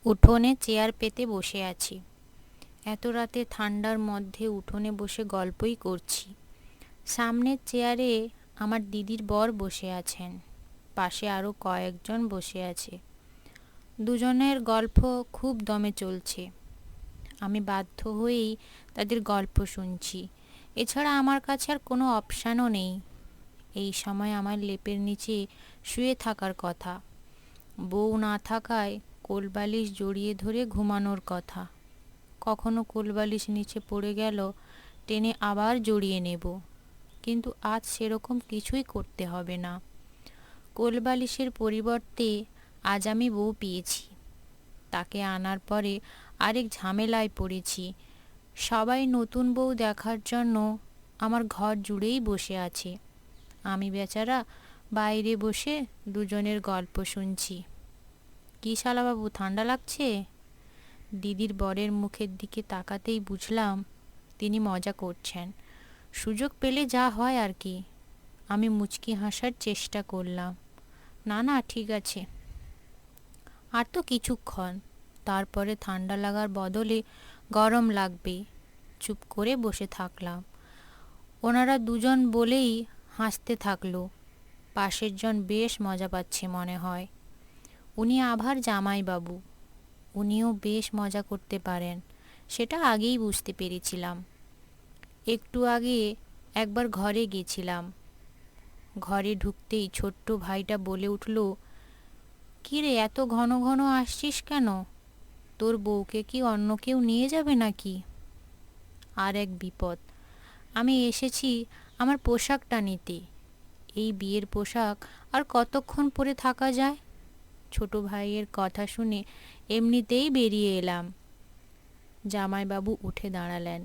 উঠোনে চেয়ার পেতে বসে আছি। এত রাতে ঠান্ডার মধ্যে উঠোনে বসে গল্পই করছি। সামনের চেয়ারে আমার দিদির বর বসে আছেন, পাশে আরও কয়েকজন বসে আছে। দুজনের গল্প খুব দমে চলছে। আমি বাধ্য হয়েই তাদের গল্প শুনছি। এছাড়া আমার কাছে আর কোনো অপশানও নেই। এই সময় আমার লেপের নিচে শুয়ে থাকার কথা, বউ না থাকায় কোলবালিশ জড়িয়ে ধরে ঘুমানোর কথা। কখনো কোলবালিশ নিচে পড়ে গেল, টেনে আবার জড়িয়ে নেব, কিন্তু আজ সেরকম কিছুই করতে হবে না। কোলবালিশের পরিবর্তে আজ আমি বউ পেয়েছি। তাকে আনার পরে আরেক ঝামেলায় পড়েছি। সবাই নতুন বউ দেখার জন্য আমার ঘর জুড়েই বসে আছে। আমি বেচারা বাইরে বসে দুজনের গল্প শুনছি। কি শালাবাবু, ঠান্ডা লাগছে? দিদির বরের মুখের দিকে তাকাতেই বুঝলাম তিনি মজা করছেন। সুযোগ পেলে যা হয় আর কি। আমি মুচকি হাসার চেষ্টা করলাম। না না, ঠিক আছে, আর তো কিছুক্ষণ, তারপরে ঠান্ডা লাগার বদলে গরম লাগবে। চুপ করে বসে থাকলাম। ওনারা দুজন বলেই হাসতে থাকলো। পাশের জন বেশ মজা পাচ্ছে মনে হয়। উনি আভার জামাইবাবু। উনিও বেশ মজা করতে পারেন, সেটা আগেই বুঝতে পেরেছিলাম। একটু আগে একবার ঘরে গেছিলাম। ঘরে ঢুকতেই ছোট্ট ভাইটা বলে উঠল, কী রে, এত ঘন ঘন আসছিস কেন? তোর বউকে কি অন্য কেউ নিয়ে যাবে নাকি? আর এক বিপদ, আমি এসেছি আমার পোশাকটা নিতে। এই বিয়ের পোশাক আর কতক্ষণ পরে থাকা যায়? ছোট ভাইয়ের কথা শুনে এমনিতেই বেরিয়ে এলাম। জামাইবাবু উঠে দাঁড়ালেন,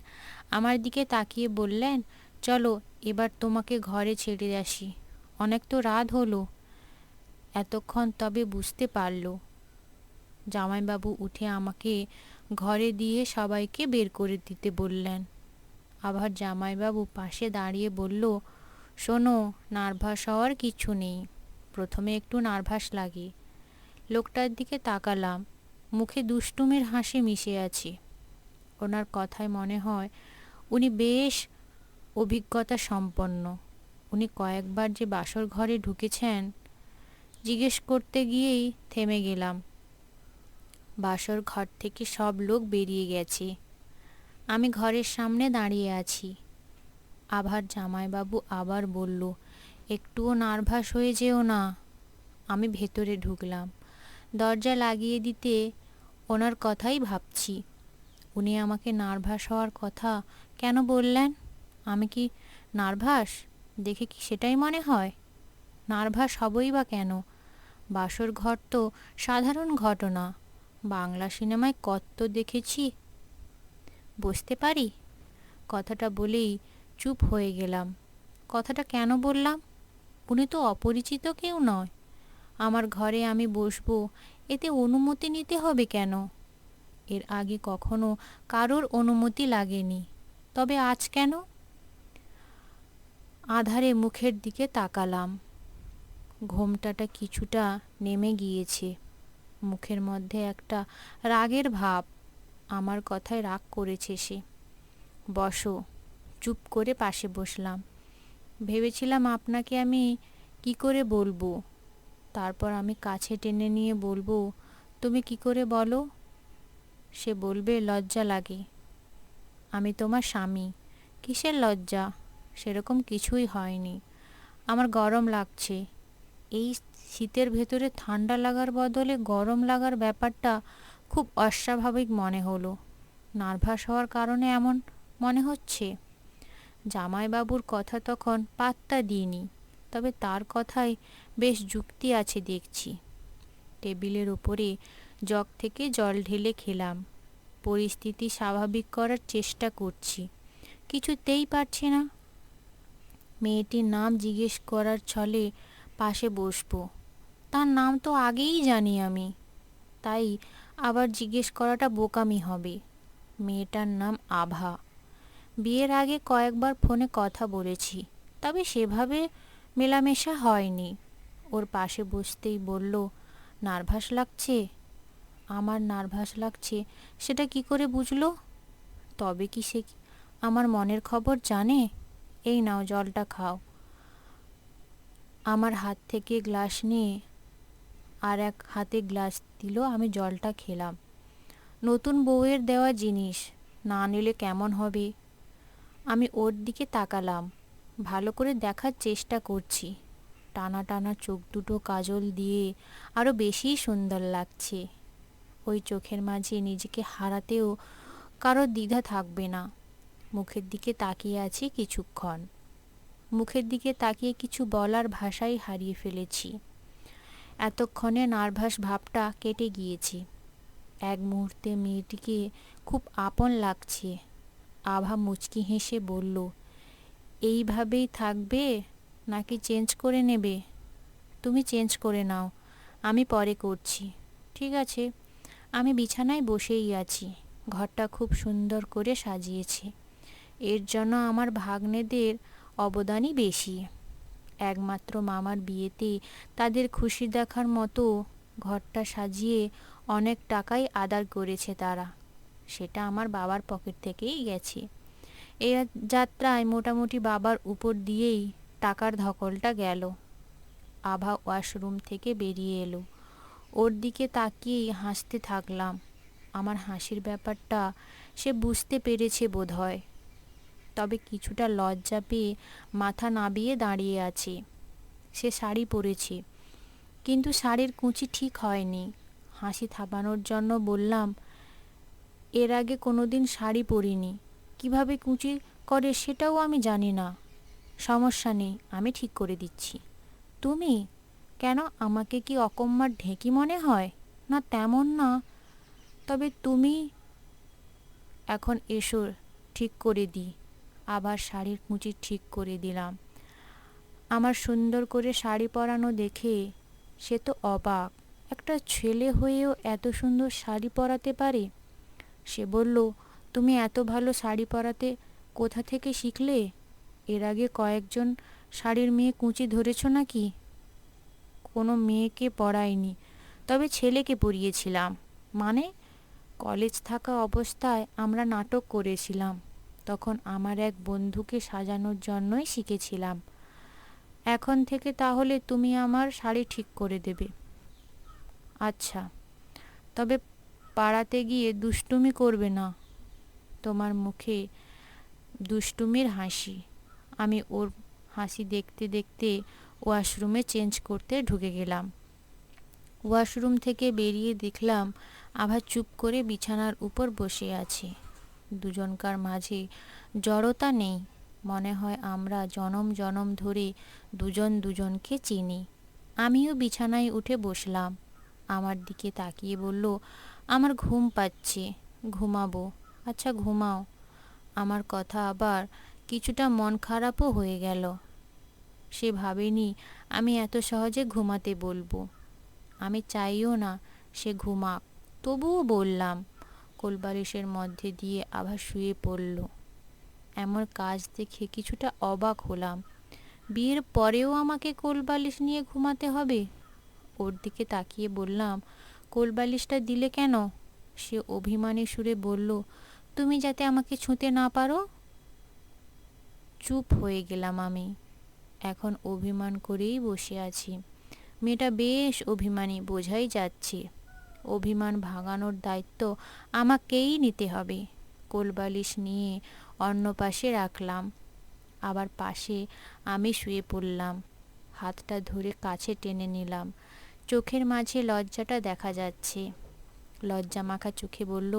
আমার দিকে তাকিয়ে বললেন, চলো এবার তোমাকে ঘরে ছেড়ে আসি, অনেক তো রাত হলো। এতক্ষণ তবে বুঝতে পারল। জামাইবাবু উঠে আমাকে ঘরে দিয়ে সবাইকে বের করে দিতে বললেন। আবার জামাইবাবু পাশে দাঁড়িয়ে বলল, শোনো, নার্ভাস হওয়ার কিছু নেই। প্রথমে একটু নার্ভাস লাগে। লোকটার দিকে তাকালাম, মুখে দুষ্টুমির হাসি মিশে আছে। ওনার কথায় মনে হয় উনি বেশ অভিজ্ঞতা সম্পন্ন। উনি কয়েকবার যে বাসর ঘরে ঢুকেছেন জিজ্ঞেস করতে গিয়েই থেমে গেলাম। বাসর ঘর থেকে সব লোক বেরিয়ে গেছে। আমি ঘরের সামনে দাঁড়িয়ে আছি। আবার জামাইবাবু আবার বলল, একটুও নার্ভাস হয়ে যেও না। আমি ভেতরে ঢুকলাম। দরজা লাগিয়ে দিতে ওনার কথাই ভাবছি। উনি আমাকে নার্ভাস হওয়ার কথা কেন বললেন? আমি কি নার্ভাস দেখে কি সেটাই মনে হয়? নার্ভাস হবই বা কেন? বাসর ঘর তো সাধারণ ঘটনা, বাংলা সিনেমায় কত দেখেছি। বসতে পারি? কথাটা বলেই চুপ হয়ে গেলাম। কথাটা কেন বললাম? উনি তো অপরিচিত কেউ নয়। আমার ঘরে আমি বসবো, এতে অনুমতি নিতে হবে কেন? এর আগে কখনো কারোর অনুমতি লাগেনি, তবে আজ কেন? আধারে মুখের দিকে তাকালাম। ঘোমটাটা কিছুটা নেমে গিয়েছে। মুখের মধ্যে একটা রাগের ভাব। আমার কথায় রাগ করেছে সে। বসো। চুপ করে পাশে বসলাম। ভেবেছিলাম আপনাকে আমি কি করে বলবো, তারপর আমি কাছে টেনে নিয়ে বলবো, তুমি কি করে বলো। সে বলবে লজ্জা লাগে। আমি তোমার স্বামী, কিসের লজ্জা? সেরকম কিছুই হয়নি। আমার গরম লাগছে। এই শীতের ভেতরে ঠান্ডা লাগার বদলে গরম লাগার ব্যাপারটা খুব অস্বাভাবিক মনে হলো। নার্ভাস হওয়ার কারণে এমন মনে হচ্ছে? জামাইবাবুর কথা তখন পাত্তা দিইনি, তবে তার কথায় বেশ যুক্তি আছে দেখছি। টেবিলের উপরে জগ থেকে জল ঢেলে খেলাম। পরিস্থিতি স্বাভাবিক করার চেষ্টা করছি, কিছুতেই পারছি না। মেয়েটির নাম জিজ্ঞেস করার ছলে পাশে বসবো, তার নাম তো আগেই জানি আমি, তাই আবার জিজ্ঞেস করাটা বোকামি হবে। মেয়েটার নাম আভা। বিয়ের আগে কয়েকবার ফোনে কথা বলেছি, তবে সেভাবে মেলামেশা হয়নি। ওর পাশে বসতেই বলল, নার্ভাস লাগছে? আমার নার্ভাস লাগছে সেটা কি করে বুঝলো? তবে কি সে আমার মনের খবর জানে? এই নাও জলটা খাও। আমার হাত থেকে গ্লাস নিয়ে আর এক হাতে গ্লাস দিল, আমি জলটা খেলাম। নতুন বউয়ের দেওয়া জিনিস, না নিলে কেমন হবে? আমি ওর দিকে তাকালাম, ভালো করে দেখার চেষ্টা করছি। টানা টানা চোখ দুটো কাজল দিয়ে আরও বেশি সুন্দর লাগছে। ওই চোখের মাঝে নিজেকে হারাতেও কারো দ্বিধা থাকবে না। মুখের দিকে তাকিয়ে আছি কিছুক্ষণ। মুখের দিকে তাকিয়ে কিছু বলার ভাষাই হারিয়ে ফেলেছি। এতক্ষণে নার্ভাস ভাবটা কেটে গিয়েছে। এক মুহূর্তে মেয়েটিকে খুব আপন লাগছে। আভা মুচকি হেসে বলল, এইভাবেই থাকবে নাকি চেঞ্জ করে নেবে? তুমি চেঞ্জ করে নাও, আমি পরে করছি। ঠিক আছে। আমি বিছানায় বসেই আছি। ঘরটা খুব সুন্দর করে সাজিয়েছে। এর জন্য আমার ভাগ্নেদের অবদানই বেশি। একমাত্র মামার বিয়েতে তাদের খুশি দেখার মতো ঘরটা সাজিয়ে অনেক টাকাই আদার করেছে তারা। সেটা আমার বাবার পকেট থেকেই গেছে। এই যাত্রায় মোটামুটি বাবার উপর দিয়েই টাকার ধকলটা গেল। আভা ওয়াশরুম থেকে বেরিয়ে এলো। ওর দিকে তাকিয়েই হাসতে থাকলাম। আমার হাসির ব্যাপারটা সে বুঝতে পেরেছে বোধহয়। তবে কিছুটা লজ্জা পেয়ে মাথা নাবিয়ে দাঁড়িয়ে আছে। সে শাড়ি পরেছে, কিন্তু শাড়ির কুঁচি ঠিক হয়নি। হাসি থামানোর জন্য বললাম, এর আগে কোনোদিন শাড়ি পরিনি, কিভাবে কুঁচি করে সেটাও আমি জানি না। সমস্যা নেই, আমি ঠিক করে দিচ্ছি। তুমি কেন, আমাকে কি অকম্মার ঢেঁকি মনে হয়? না, তেমন না। তবে তুমি এখন এসো, ঠিক করে দিই। আবার শাড়ির কুঁচি ঠিক করে দিলাম। আমার সুন্দর করে শাড়ি পরানো দেখে সে তো অবাক। একটা ছেলে হয়েও এত সুন্দর শাড়ি পরাতে পারে। সে বলল, তুমি এত ভালো শাড়ি পরাতে কোথা থেকে শিখলে? এর আগে কয়েকজন শাড়ির মেয়ে কুঁচি ধরেছ নাকি? কোনো মেয়েকে পরাইনি, তবে ছেলেকে পরিয়েছিলাম। মানে, কলেজ থাকা অবস্থায় আমরা নাটক করেছিলাম। তখন আমার এক বন্ধুকে সাজানোর জন্যই শিখেছিলাম। এখন থেকে তাহলে তুমি আমার শাড়ি ঠিক করে দেবে। আচ্ছা, তবে পাড়াতে গিয়ে দুষ্টুমি করবে না। তোমার মুখে দুষ্টুমির হাসি। আমি ওর হাসি দেখতে দেখতে ওয়াশরুমে চেঞ্জ করতে ঢুকে গেলাম। ওয়াশরুম থেকে বেরিয়ে দেখলাম আভা চুপ করে বিছানার উপর বসে আছে। দুজনকার মাঝে জড়তা নেই। মনে হয় আমরা জনম জনম ধরে দুজন দুজনকে চিনি। আমিও বিছানায় উঠে বসলাম। আমার দিকে তাকিয়ে বলল, আমার ঘুম পাচ্ছে, ঘুমাবো। আচ্ছা, ঘুমাও। আমার কথা আবার কিছুটা মন খারাপও হয়ে গেল। সে ভাবেনি আমি এত সহজে ঘুমাতে বলবো। আমি চাইও না সে ঘুমাক, তবুও বললাম। কোলবালিশের মধ্যে দিয়ে আবার শুয়ে পড়ল। এমন কাজ দেখে কিছুটা অবাক হলাম। বিয়ের পরেও আমাকে কোলবালিশ নিয়ে ঘুমাতে হবে? ওর দিকে তাকিয়ে বললাম, কোলবালিশটা দিলে কেন? সে অভিমানী সুরে বলল, তুমি যাতে আমাকে ছুঁতে না পারো। চুপ হয়ে গেলাম আমি। এখন অভিমান করেই বসে আছি। মেয়েটা বেশ অভিমানী, বোঝাই যাচ্ছে। অভিমান ভাঙানোর দায়িত্ব আমাকেই নিতে হবে। কোলবালিশ নিয়ে অন্য পাশে রাখলাম। আবার পাশে আমি শুয়ে পড়লাম। হাতটা ধরে কাছে টেনে নিলাম। চোখের মাঝে লজ্জাটা দেখা যাচ্ছে। লজ্জা মাখা চোখে বলল,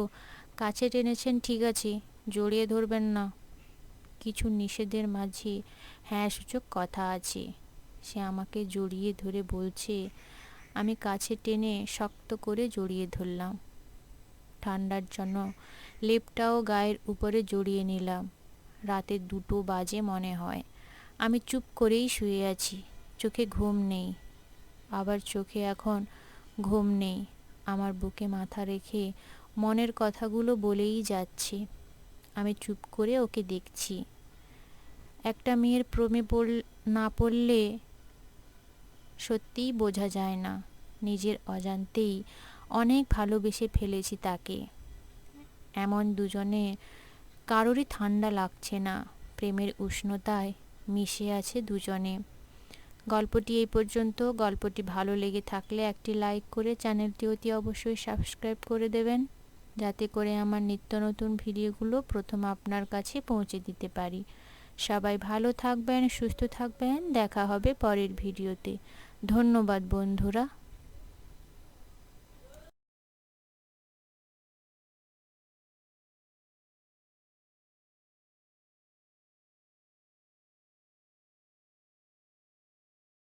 কাছে টেনেছেন ঠিক আছে, জড়িয়ে ধরবেন না। কিছু নিষেধের মাঝে হ্যাঁ সূচক কথা আছে। সে আমাকে জড়িয়ে ধরে বলছে। আমি কাছে টেনে শক্ত করে জড়িয়ে ধরলাম। ঠান্ডার জন্য লেপটাও গায়ের উপরে জড়িয়ে নিলাম। রাতে 2টো বাজে মনে হয়। আমি চুপ করেই শুয়ে আছি। চোখে ঘুম নেই। আবার চোখে এখন ঘুম নেই। আমার বুকে মাথা রেখে মনের কথাগুলো বলেই যাচ্ছে। আমি চুপ করে ওকে দেখছি। একটা মেয়ের প্রেমে না পড়লে সত্যিই বোঝা যায় না। নিজের অজান্তেই অনেক ভালোবেসে ফেলেছি তাকে। এমন দুজনে কারোরই ঠান্ডা লাগছে না, প্রেমের উষ্ণতায় মিশে আছে দুজনে। গল্পটি এই পর্যন্ত। গল্পটি ভালো লেগে থাকলে একটি লাইক করে চ্যানেলটি অতি অবশ্যই সাবস্ক্রাইব করে দেবেন, যাতে করে আমার নিত্য নতুন ভিডিওগুলো প্রথম আপনার কাছে পৌঁছে দিতে পারি। সবাই ভালো থাকবেন, সুস্থ থাকবেন। দেখা হবে পরের ভিডিওতে। ধন্যবাদ বন্ধুরা।